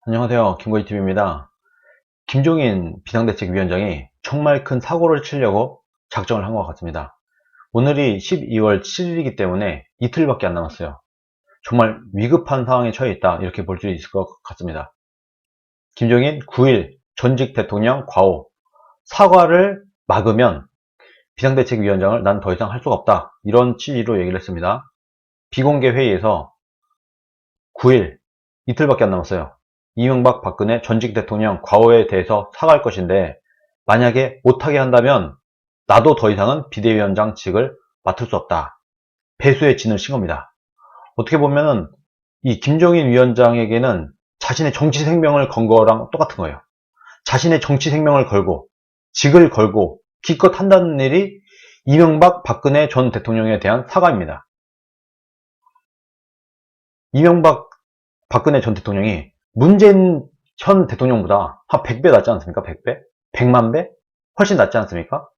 안녕하세요. 김고이TV입니다. 김종인 비상대책위원장이 정말 큰 사고를 치려고 작정을 한 것 같습니다. 오늘이 12월 7일이기 때문에 이틀밖에 안 남았어요. 정말 위급한 상황에 처해 있다, 이렇게 볼 수 있을 것 같습니다. 김종인 9일 전직 대통령 과오, 사과를 막으면 비상대책위원장을 난 더 이상 할 수가 없다, 이런 취지로 얘기를 했습니다. 비공개 회의에서 9일, 이틀밖에 안 남았어요. 이명박 박근혜 전직 대통령 과오에 대해서 사과할 것인데, 만약에 못하게 한다면 나도 더 이상은 비대위원장직을 맡을 수 없다, 패수의 진을 친 겁니다. 어떻게 보면은 이 김종인 위원장에게는 자신의 정치 생명을 건 거랑 똑같은 거예요. 자신의 정치 생명을 걸고 직을 걸고 기껏 한다는 일이 이명박 박근혜 전 대통령에 대한 사과입니다. 이명박 박근혜 전 대통령이 문재인 현 대통령보다 한 100배 낫지 않습니까? 100배? 100만 배? 훨씬 낫지 않습니까?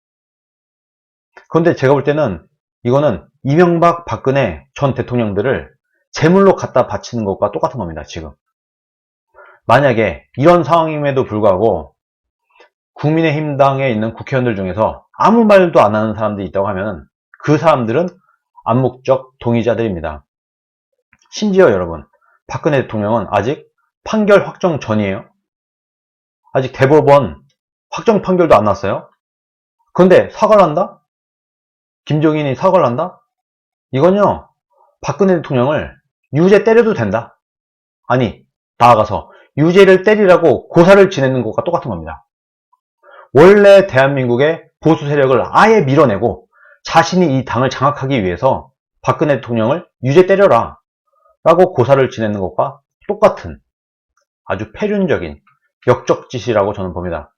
그런데 제가 볼 때는 이거는 이명박 박근혜 전 대통령들을 제물로 갖다 바치는 것과 똑같은 겁니다. 지금 만약에 이런 상황임에도 불구하고 국민의힘당에 있는 국회의원들 중에서 아무 말도 안 하는 사람들이 있다고 하면 그 사람들은 암묵적 동의자들입니다. 심지어 여러분, 박근혜 대통령은 아직 판결 확정 전이에요. 아직 대법원 확정 판결도 안 났어요. 그런데 사과를 한다? 김종인이 사과를 한다? 이건요, 박근혜 대통령을 유죄 때려도 된다. 아니, 나아가서 유죄를 때리라고 고사를 지내는 것과 똑같은 겁니다. 원래 대한민국의 보수 세력을 아예 밀어내고 자신이 이 당을 장악하기 위해서 박근혜 대통령을 유죄 때려라 라고 고사를 지내는 것과 똑같은 아주 패륜적인 역적짓이라고 저는 봅니다.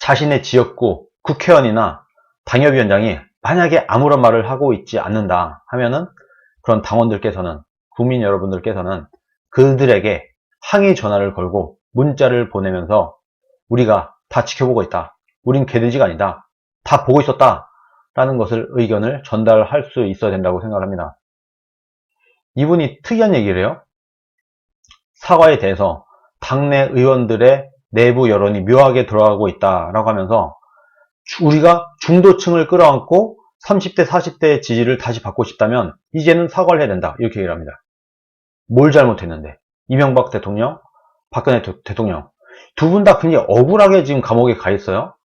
자신의 지역구 국회의원이나 당협위원장이 만약에 아무런 말을 하고 있지 않는다 하면은 그런 당원들께서는, 국민 여러분들께서는 그들에게 항의 전화를 걸고 문자를 보내면서 우리가 다 지켜보고 있다, 우린 개돼지가 아니다, 다 보고 있었다 라는 것을 의견을 전달할 수 있어야 된다고 생각합니다. 이분이 특이한 얘기를 해요. 사과에 대해서 당내 의원들의 내부 여론이 묘하게 돌아가고 있다라고 하면서 우리가 중도층을 끌어안고 30대 40대의 지지를 다시 받고 싶다면 이제는 사과를 해야 된다, 이렇게 얘기를 합니다. 뭘 잘못했는데? 이명박 대통령, 박근혜 대통령 두 분 다 굉장히 억울하게 지금 감옥에 가 있어요.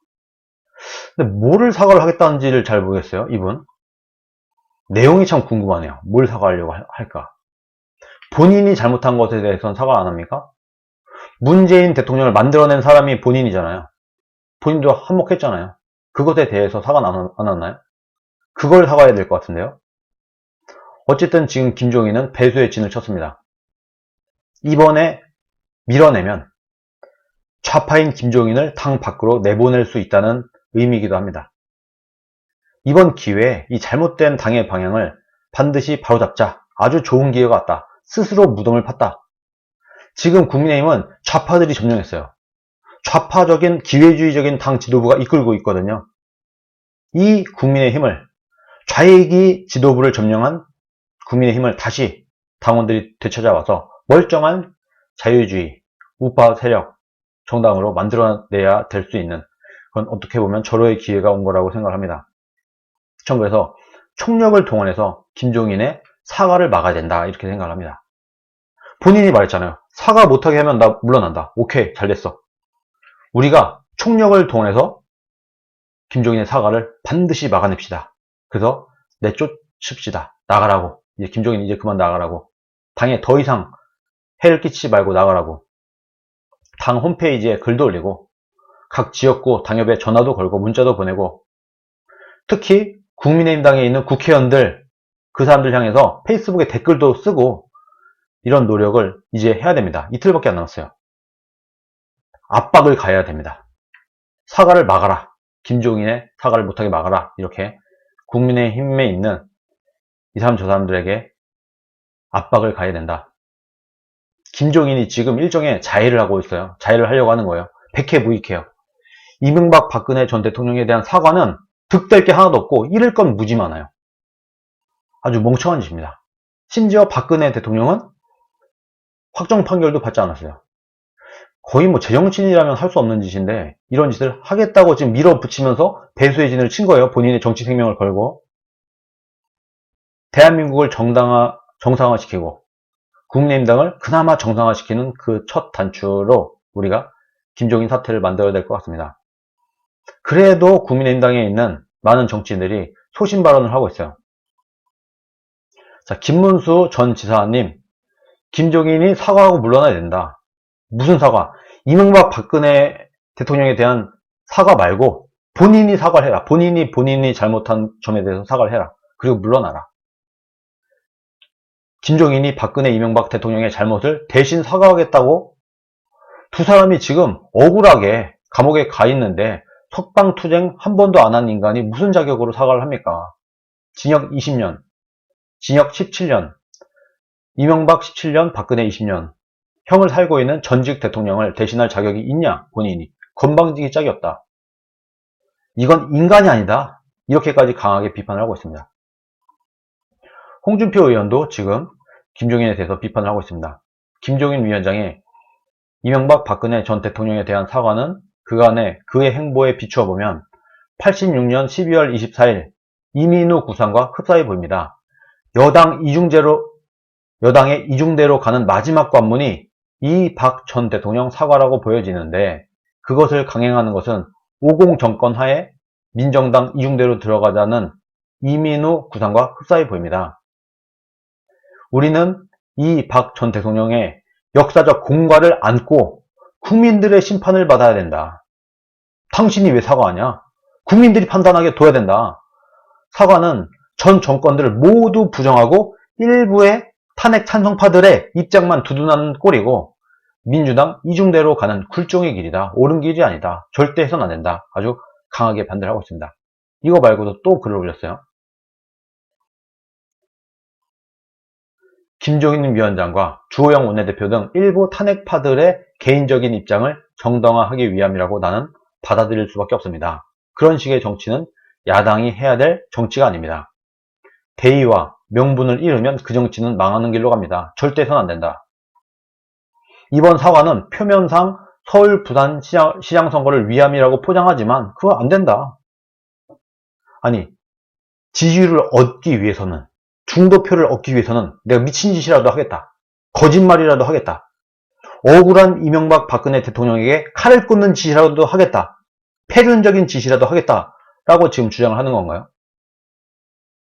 근데 뭐를 사과를 하겠다는지를 잘 모르겠어요. 이분 내용이 참 궁금하네요. 뭘 사과하려고 할까? 본인이 잘못한 것에 대해서는 사과 안 합니까? 문재인 대통령을 만들어낸 사람이 본인이잖아요. 본인도 한몫했잖아요. 그것에 대해서 사과 안 했나요? 그걸 사과해야 될 것 같은데요. 어쨌든 지금 김종인은 배수의 진을 쳤습니다. 이번에 밀어내면 좌파인 김종인을 당 밖으로 내보낼 수 있다는 의미이기도 합니다. 이번 기회에 이 잘못된 당의 방향을 반드시 바로잡자. 아주 좋은 기회가 왔다. 스스로 무덤을 팠다. 지금 국민의힘은 좌파들이 점령했어요. 좌파적인 기회주의적인 당 지도부가 이끌고 있거든요. 이 국민의힘을, 좌익이 지도부를 점령한 국민의힘을 다시 당원들이 되찾아와서 멀쩡한 자유주의, 우파 세력, 정당으로 만들어내야 될 수 있는, 그건 어떻게 보면 절호의 기회가 온 거라고 생각합니다. 전 그래서 총력을 동원해서 김종인의 사과를 막아야 된다, 이렇게 생각을 합니다. 본인이 말했잖아요. 사과 못하게 하면 나 물러난다. 오케이, 잘 됐어. 우리가 총력을 동원해서 김종인의 사과를 반드시 막아냅시다. 그래서 내쫓읍시다. 나가라고. 이제 김종인 이제 그만 나가라고. 당에 더 이상 해를 끼치지 말고 나가라고. 당 홈페이지에 글도 올리고 각 지역구 당협에 전화도 걸고 문자도 보내고, 특히 국민의힘당에 있는 국회의원들, 그 사람들 향해서 페이스북에 댓글도 쓰고, 이런 노력을 이제 해야 됩니다. 이틀밖에 안 남았어요. 압박을 가해야 됩니다. 사과를 막아라. 김종인의 사과를 못하게 막아라. 이렇게 국민의힘에 있는 이 사람 저 사람들에게 압박을 가해야 된다. 김종인이 지금 일종의 자해를 하고 있어요. 자해를 하려고 하는 거예요. 백해무익해요. 이명박 박근혜 전 대통령에 대한 사과는 득될 게 하나도 없고 잃을 건 무지 많아요. 아주 멍청한 짓입니다. 심지어 박근혜 대통령은 확정 판결도 받지 않았어요. 거의 뭐 제정신이라면 할 수 없는 짓인데 이런 짓을 하겠다고 지금 밀어붙이면서 배수의 진을 친 거예요. 본인의 정치 생명을 걸고. 대한민국을 정상화시키고 국민의힘당을 그나마 정상화시키는 그 첫 단추로 우리가 김종인 사태를 만들어야 될 것 같습니다. 그래도 국민의힘당에 있는 많은 정치인들이 소신 발언을 하고 있어요. 자, 김문수 전 지사님, 김종인이 사과하고 물러나야 된다. 무슨 사과? 이명박 박근혜 대통령에 대한 사과 말고 본인이 사과를 해라. 본인이 잘못한 점에 대해서 사과를 해라. 그리고 물러나라. 김종인이 박근혜 이명박 대통령의 잘못을 대신 사과하겠다고? 두 사람이 지금 억울하게 감옥에 가 있는데 석방투쟁 한 번도 안 한 인간이 무슨 자격으로 사과를 합니까? 징역 20년, 징역 17년, 이명박 17년, 박근혜 20년. 형을 살고 있는 전직 대통령을 대신할 자격이 있냐? 본인이. 건방지기 짝이 없다. 이건 인간이 아니다. 이렇게까지 강하게 비판을 하고 있습니다. 홍준표 의원도 지금 김종인에 대해서 비판을 하고 있습니다. 김종인 위원장이 이명박 박근혜 전 대통령에 대한 사과는 그간의 그의 행보에 비추어 보면 86년 12월 24일 이민우 구상과 흡사해 보입니다. 여당의 이중대로 가는 마지막 관문이 이 박 전 대통령 사과라고 보여지는데 그것을 강행하는 것은 50 정권 하에 민정당 이중대로 들어가자는 이민우 구상과 흡사해 보입니다. 우리는 이 박 전 대통령의 역사적 공과를 안고 국민들의 심판을 받아야 된다. 당신이 왜 사과하냐? 국민들이 판단하게 둬야 된다. 사과는 전 정권들을 모두 부정하고 일부의 탄핵 찬성파들의 입장만 두둔하는 꼴이고 민주당 이중대로 가는 굴종의 길이다. 옳은 길이 아니다. 절대 해서는 안 된다. 아주 강하게 반대를 하고 있습니다. 이거 말고도 또 글을 올렸어요. 김종인 위원장과 주호영 원내대표 등 일부 탄핵파들의 개인적인 입장을 정당화하기 위함이라고 나는 받아들일 수밖에 없습니다. 그런 식의 정치는 야당이 해야 될 정치가 아닙니다. 대의와 명분을 잃으면 그 정치는 망하는 길로 갑니다. 절대 해서는 안 된다. 이번 사과는 표면상 서울 부산 시장 선거를 위함이라고 포장하지만 그거 안 된다. 아니, 지지율을 얻기 위해서는, 중도표를 얻기 위해서는 내가 미친 짓이라도 하겠다. 거짓말이라도 하겠다. 억울한 이명박 박근혜 대통령에게 칼을 꽂는 짓이라도 하겠다. 패륜적인 짓이라도 하겠다. 라고 지금 주장을 하는 건가요?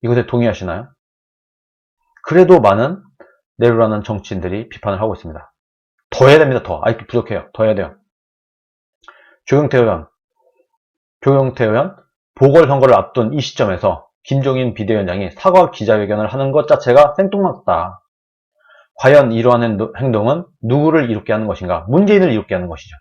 이것에 동의하시나요? 그래도 많은 내로라는 정치인들이 비판을 하고 있습니다. 더 해야 됩니다. 더. 아직도 부족해요. 더 해야 돼요. 조경태 의원 보궐선거를 앞둔 이 시점에서 김종인 비대위원장이 사과 기자회견을 하는 것 자체가 생뚱맞다. 과연 이러한 행동은 누구를 이롭게 하는 것인가? 문재인을 이롭게 하는 것이죠.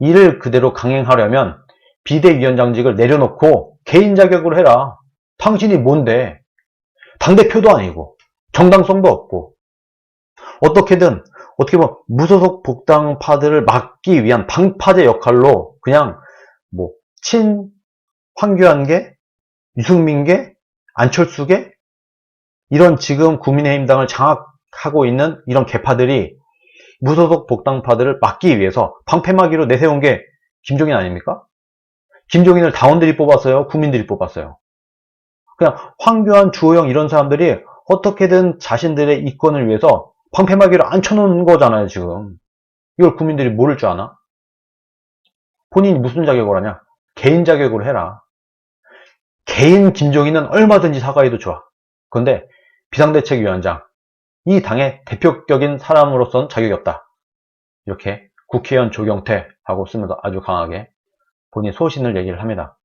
이를 그대로 강행하려면 비대위원장직을 내려놓고 개인 자격으로 해라. 당신이 뭔데? 당대표도 아니고 정당성도 없고 어떻게 보면 무소속 복당파들을 막기 위한 방파제 역할로 그냥 뭐 황교안계, 유승민계, 안철수계 이런 지금 국민의힘당을 장악하고 있는 이런 개파들이 무소속 복당파들을 막기 위해서 방패막이로 내세운 게 김종인 아닙니까? 김종인을 당원들이 뽑았어요? 국민들이 뽑았어요? 그냥 황교안, 주호영 이런 사람들이 어떻게든 자신들의 이권을 위해서 방패막이를 앉혀놓은 거잖아요, 지금. 이걸 국민들이 모를 줄 아나? 본인이 무슨 자격으로 하냐? 개인 자격으로 해라. 개인 김종인은 얼마든지 사과해도 좋아. 그런데 비상대책위원장, 이 당의 대표격인 사람으로서는 자격이 없다. 이렇게 국회의원 조경태하고 쓰면서 아주 강하게 본인 소신을 얘기를 합니다.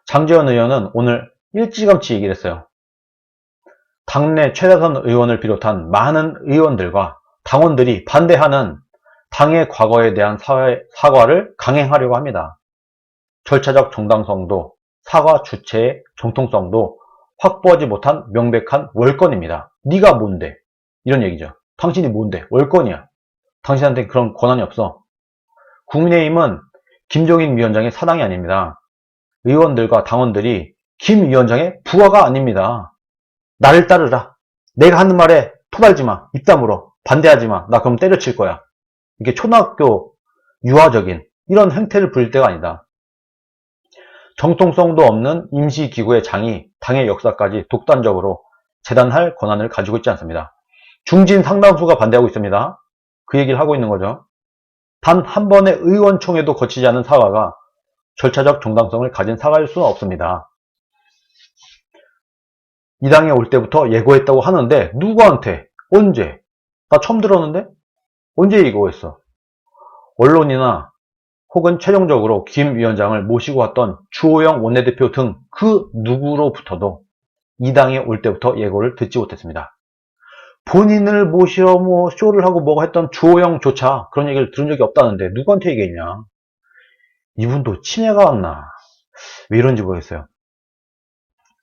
장제원 의원은 오늘 일찌감치 얘기를 했어요. 당내 최다선 의원을 비롯한 많은 의원들과 당원들이 반대하는 당의 과거에 대한 사과를 강행하려고 합니다. 절차적 정당성도 사과 주체의 정통성도 확보하지 못한 명백한 월권입니다. 네가 뭔데? 이런 얘기죠. 당신이 뭔데? 월권이야. 당신한테 그런 권한이 없어. 국민의힘은 김종인 위원장의 사당이 아닙니다. 의원들과 당원들이 김 위원장의 부하가 아닙니다. 나를 따르라. 내가 하는 말에 토달지 마. 입 다물어. 반대하지 마. 나 그럼 때려칠 거야. 이게 초등학교 유아적인 이런 행태를 부릴 때가 아니다. 정통성도 없는 임시기구의 장이 당의 역사까지 독단적으로 재단할 권한을 가지고 있지 않습니다. 중진 상당수가 반대하고 있습니다. 그 얘기를 하고 있는 거죠. 단 한 번의 의원총회도 거치지 않은 사과가 절차적 정당성을 가진 사과일 수는 없습니다. 이 당에 올 때부터 예고했다고 하는데 누구한테? 언제? 나 처음 들었는데? 언제 예고했어? 언론이나 혹은 최종적으로 김 위원장을 모시고 왔던 주호영 원내대표 등 그 누구로부터도 이 당에 올 때부터 예고를 듣지 못했습니다. 본인을 모시러 쇼를 하고 뭐가 했던 주호영조차 그런 얘기를 들은 적이 없다는데 누구한테 얘기했냐? 이분도 치매가 왔나? 왜 이런지 모르겠어요.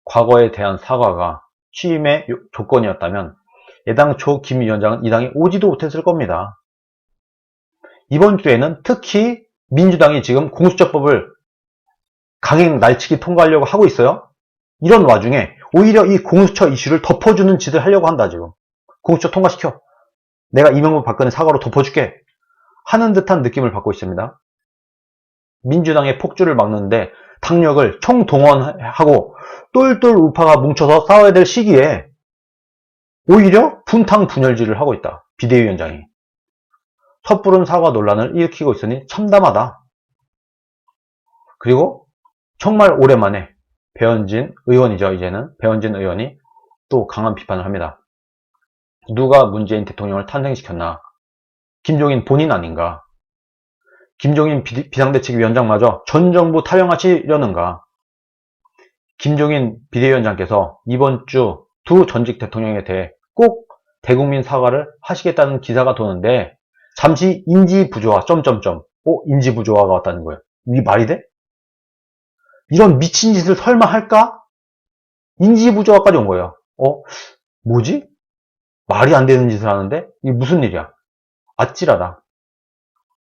과거에 대한 사과가 취임의 조건이었다면 애당초 김 위원장은 이 당에 오지도 못했을 겁니다. 이번 주에는 특히 민주당이 지금 공수처법을 강행 날치기 통과하려고 하고 있어요. 이런 와중에 오히려 이 공수처 이슈를 덮어주는 짓을 하려고 한다. 지금 공수처 통과시켜. 내가 이명박 박근혜 사과로 덮어줄게 하는 듯한 느낌을 받고 있습니다. 민주당의 폭주를 막는데 당력을 총동원하고 똘똘 우파가 뭉쳐서 싸워야 될 시기에 오히려 분탕 분열질을 하고 있다. 비대위원장이. 섣부른 사과 논란을 일으키고 있으니 참담하다. 그리고 정말 오랜만에 배현진 의원이죠. 이제는 배현진 의원이 또 강한 비판을 합니다. 누가 문재인 대통령을 탄생시켰나? 김종인 본인 아닌가? 김종인 비상대책위원장마저 전 정부 탈영하시려는가? 김종인 비대위원장께서 이번 주 두 전직 대통령에 대해 꼭 대국민 사과를 하시겠다는 기사가 도는데 잠시 인지부조화 인지부조화가 왔다는 거예요. 이게 말이 돼? 이런 미친 짓을 설마 할까? 인지부조화까지 온 거예요. 뭐지? 말이 안 되는 짓을 하는데 이게 무슨 일이야? 아찔하다.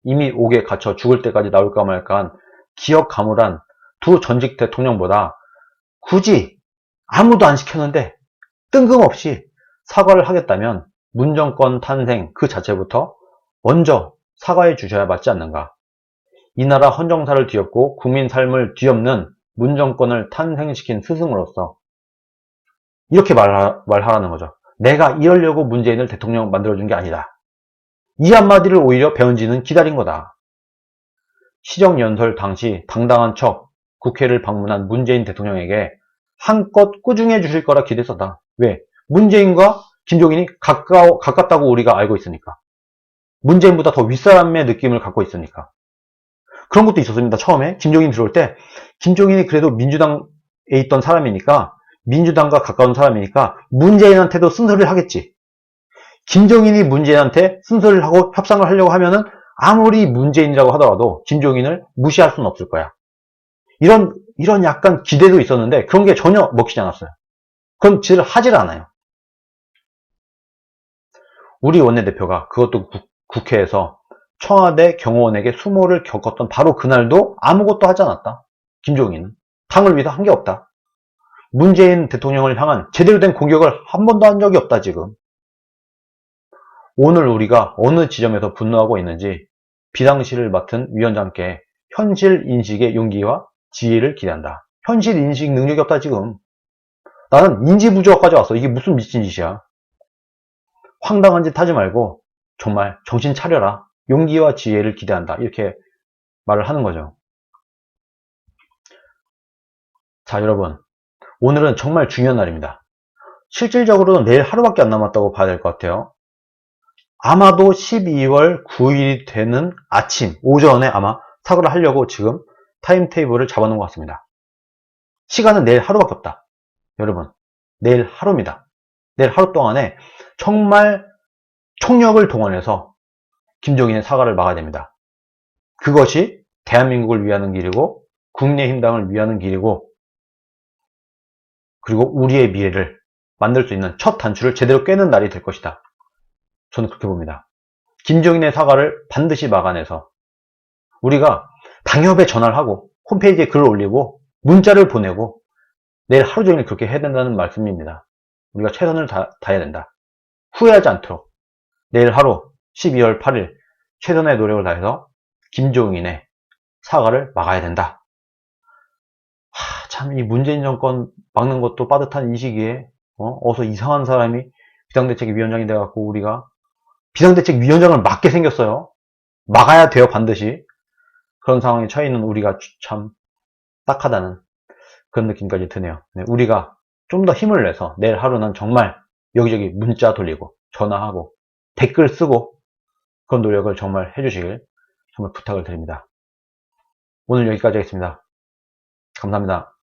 이미 옥에 갇혀 죽을 때까지 나올까 말까한 기억 가물한 두 전직 대통령보다 굳이 아무도 안 시켰는데 뜬금없이 사과를 하겠다면 문정권 탄생 그 자체부터 먼저 사과해 주셔야 맞지 않는가. 이 나라 헌정사를 뒤엎고 국민 삶을 뒤엎는 문정권을 탄생시킨 스승으로서 이렇게 말하라는 거죠. 내가 이러려고 문재인을 대통령 만들어준 게 아니다. 이 한마디를 오히려 배현진은 기다린 거다. 시정연설 당시 당당한 척 국회를 방문한 문재인 대통령에게 한껏 꾸중해 주실 거라 기대했었다. 왜? 문재인과 김종인이 가깝다고 우리가 알고 있으니까. 문재인보다 더 윗사람의 느낌을 갖고 있으니까. 그런 것도 있었습니다. 처음에 김종인 들어올 때 김종인이 그래도 민주당에 있던 사람이니까 민주당과 가까운 사람이니까 문재인한테도 쓴소리를 하겠지. 김종인이 문재인한테 쓴소리를 하고 협상을 하려고 하면은 아무리 문재인이라고 하더라도 김종인을 무시할 수는 없을 거야. 이런 약간 기대도 있었는데 그런 게 전혀 먹히지 않았어요. 그런 짓을 하질 않아요. 우리 원내대표가 그것도 국회에서 청와대 경호원에게 수모를 겪었던 바로 그날도 아무것도 하지 않았다. 김종인은. 당을 위해서 한 게 없다. 문재인 대통령을 향한 제대로 된 공격을 한 번도 한 적이 없다 지금. 오늘 우리가 어느 지점에서 분노하고 있는지 비상시를 맡은 위원장께 현실 인식의 용기와 지혜를 기대한다. 현실 인식 능력이 없다 지금. 나는 인지부조화까지 왔어. 이게 무슨 미친 짓이야. 황당한 짓 하지 말고 정말 정신 차려라. 용기와 지혜를 기대한다. 이렇게 말을 하는 거죠. 자, 여러분. 오늘은 정말 중요한 날입니다. 실질적으로는 내일 하루밖에 안 남았다고 봐야 될 것 같아요. 아마도 12월 9일이 되는 아침, 오전에 아마 사과를 하려고 지금 타임테이블을 잡아놓은 것 같습니다. 시간은 내일 하루밖에 없다. 여러분, 내일 하루입니다. 내일 하루 동안에 정말 총력을 동원해서 김종인의 사과를 막아야 됩니다. 그것이 대한민국을 위하는 길이고 국민의힘당을 위하는 길이고 그리고 우리의 미래를 만들 수 있는 첫 단추를 제대로 꿰는 날이 될 것이다. 저는 그렇게 봅니다. 김종인의 사과를 반드시 막아내서 우리가 당협에 전화를 하고 홈페이지에 글을 올리고 문자를 보내고 내일 하루 종일 그렇게 해야 된다는 말씀입니다. 우리가 최선을 다해야 된다. 후회하지 않도록 내일 하루 12월 8일 최선의 노력을 다해서 김종인의 사과를 막아야 된다. 참 이 문재인 정권 막는 것도 빠듯한 이 시기에 어서 이상한 사람이 비상대책위원장이 돼갖고 우리가 비상대책위원장을 막게 생겼어요. 막아야 돼요, 반드시. 그런 상황에 처해 있는 우리가 참 딱하다는 그런 느낌까지 드네요. 네, 우리가 좀 더 힘을 내서 내일 하루는 정말 여기저기 문자 돌리고 전화하고 댓글 쓰고 그런 노력을 정말 해주시길 정말 부탁을 드립니다. 오늘 여기까지 하겠습니다. 감사합니다.